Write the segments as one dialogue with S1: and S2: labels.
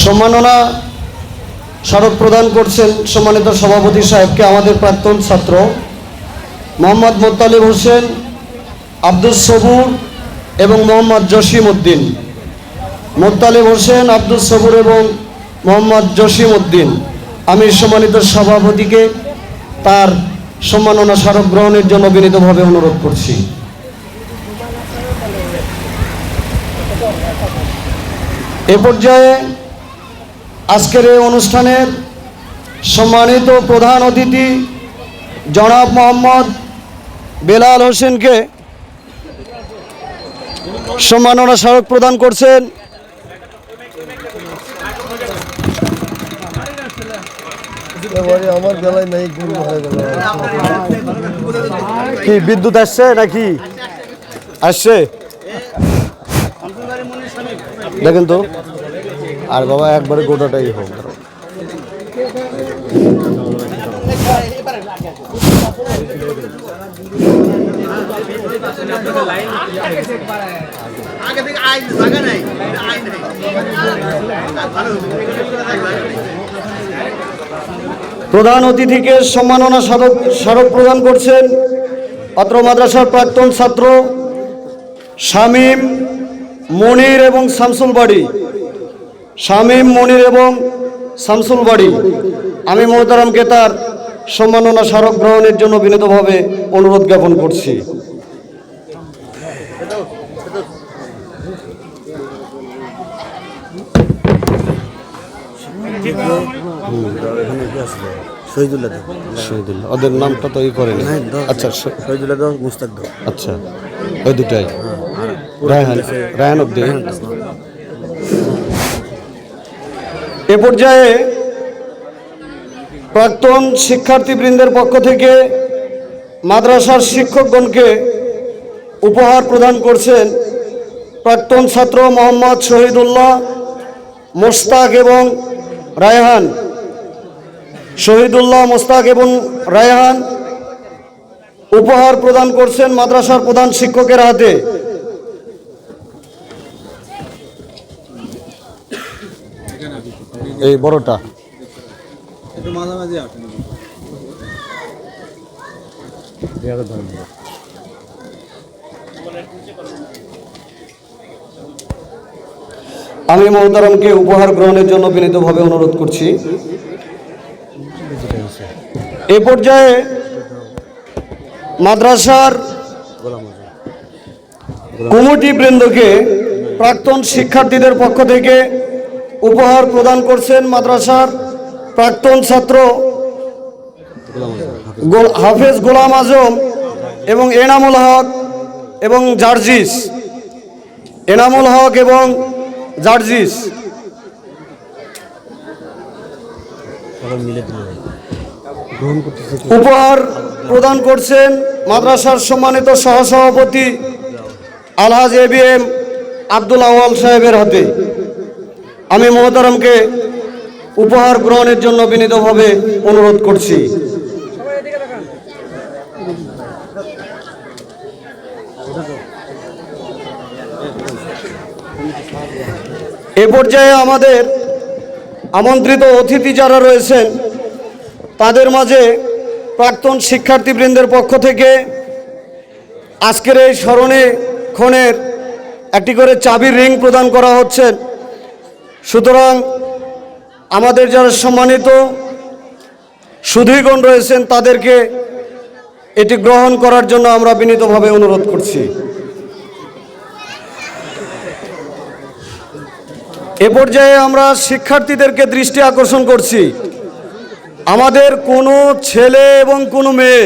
S1: সম্মাননা স্মারক প্রদান করছেন সম্মানিত সভাপতি সাহেবকে আমাদের প্রাক্তন ছাত্র মোহাম্মদ মোত্তালিব হোসেন, আব্দুস সবুর এবং মোহাম্মদ জসিম উদ্দিন। মোত্তালিব হোসেন, আব্দুস সবুর এবং মোহাম্মদ জসিম উদ্দিন। আমি সম্মানিত সভাপতিকে তার সম্মাননা স্মারক গ্রহণের জন্য বিনীতভাবে অনুরোধ করছি। এ পর্যায়ে আজকের এই অনুষ্ঠানের সম্মানিত প্রধান অতিথি জনাব মোহাম্মদ বেলাল হোসেনকে সম্মাননা স্মারক প্রদান করছেন
S2: আমার বেলায় নাই।
S1: কি বিদ্যুৎ আসছে নাকি? আসছে, দেখেন তো। আর বাবা একবারে গোটাটাই হোক। প্রধান অতিথিকে সম্মাননা স্মারক প্রদান করছেন অত্র মাদ্রাসার প্রাক্তন ছাত্র শামীম, মনির এবং শামসুল বাড়ি। শামীম, মনির এবং শামসুল বাড়ি। আমি মোহতারামকে তার সম্মাননা স্মারক গ্রহণের জন্য বিনীতভাবে অনুরোধ জ্ঞাপন করছি।
S2: শহীদুল্লাহ,
S1: ওদের নামটা তো ই করেনি। আচ্ছা,
S2: শহীদুল্লাহ, মুস্তাক,
S1: আচ্ছা, ওই দুটাই। রায়হান উদ্দিন। এ পর্যায়ে প্রাক্তন শিক্ষার্থীবৃন্দের পক্ষ থেকে মাদ্রাসার শিক্ষকগণকে উপহার প্রদান করছেন প্রাক্তন ছাত্র মোহাম্মদ শহীদুল্লাহ, মোস্তাক এবং রায়হান। শহীদুল্লাহ, মোস্তাক এবং রায়হান উপহার প্রদান করছেন মাদ্রাসার প্রধান শিক্ষকের হাতে। এই বড়টা আমি মোহতারামকে উপহার গ্রহণের জন্য বিনীতভাবে অনুরোধ করছি। এ পর্যায়ে মাদ্রাসার কমিটি বৃন্দকে প্রাক্তন শিক্ষার্থীদের পক্ষ থেকে উপহার প্রদান করছেন মাদ্রাসার প্রাক্তন ছাত্র হাফেজ গোলাম আজম এবং এনামুল হক এবং জার্জিস। এনামুল হক এবং জার্জিস উপহার প্রদান করছেন মাদ্রাসার সম্মানিত সহসভাপতি আলহাজ এবিএম আব্দুল আওয়াল সাহেবের হাতে। আমি মোহতারামকে উপহার গ্রহণের জন্য বিনীতভাবে অনুরোধ করছি। এ পর্যায়ে আমাদের আমন্ত্রিত অতিথি যারা রয়েছেন তাদের মাঝে প্রাক্তন শিক্ষার্থীবৃন্দের পক্ষ থেকে আজকের এই স্মরণীক্ষণের একটি করে চাবির রিং প্রদান করা হচ্ছে। সুতরাং আমাদের যারা সম্মানিত সুধীগণ রয়েছেন তাদেরকে এটি গ্রহণ করার জন্য আমরা বিনীতভাবে অনুরোধ করছি। এ পর্যায়ে আমরা শিক্ষার্থীদেরকে দৃষ্টি আকর্ষণ করছি, আমাদের কোনো ছেলে এবং কোনো মেয়ে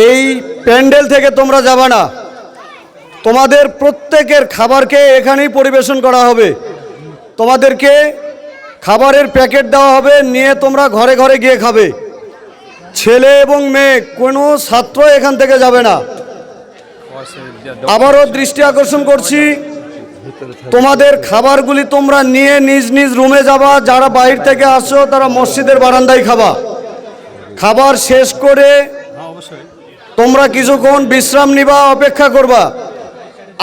S1: এই প্যান্ডেল থেকে তোমরা যাবে না। তোমাদের প্রত্যেকের খাবারকে এখানেই পরিবেশন করা হবে। তোমাদেরকে খাবারের প্যাকেট দেওয়া হবে, নিয়ে তোমরা ঘরে ঘরে গিয়ে খাবে। ছেলে এবং মেয়ে কোনো ছাত্র এখান থেকে যাবে না। আবারও দৃষ্টি আকর্ষণ করছি, তোমাদের খাবারগুলি তোমরা নিয়ে নিজ নিজ রুমে যাবা। যারা বাইরে থেকে আসছো তারা মসজিদের বারান্দায় খাবা। খাবার শেষ করে তোমরা কিছুক্ষণ বিশ্রাম নিবা, অপেক্ষা করবা।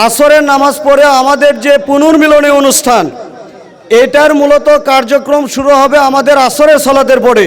S1: আসরের নামাজ পড়ে আমাদের যে পুনর্মিলনী অনুষ্ঠান এটার মূলত কার্যক্রম শুরু হবে আমাদের আসরের সালাতের পরে।